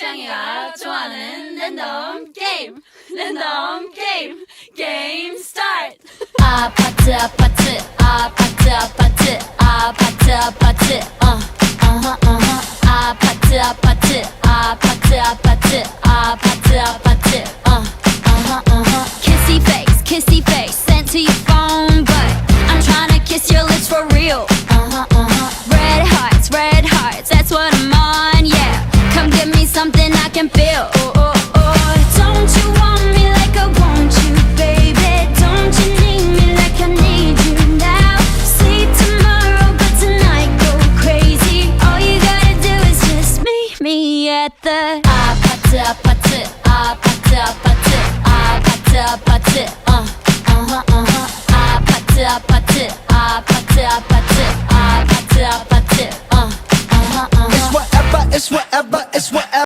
창이가 좋아하는 랜덤 게임 게임 스타트. 아파트 아파트 아파트 아파트 아파트 아파트 아파트 아파트 아파트 아파트 아파트 아파트 kissy face sent to your phone but I'm tryna kiss your lips for real. Red hearts, that's what I'm on, yeah. Come give me something I can feel. Don't you want me like I want you, baby? Don't you need me like I need you now? Sleep tomorrow, but tonight go crazy. All you gotta do is just meet me at the 아파트 아파트 아파트 아파트 아파트 아파트 아파트 아파트 아파트 아파트 아파트 아파트 It's whatever, it's whatever, it's whatever.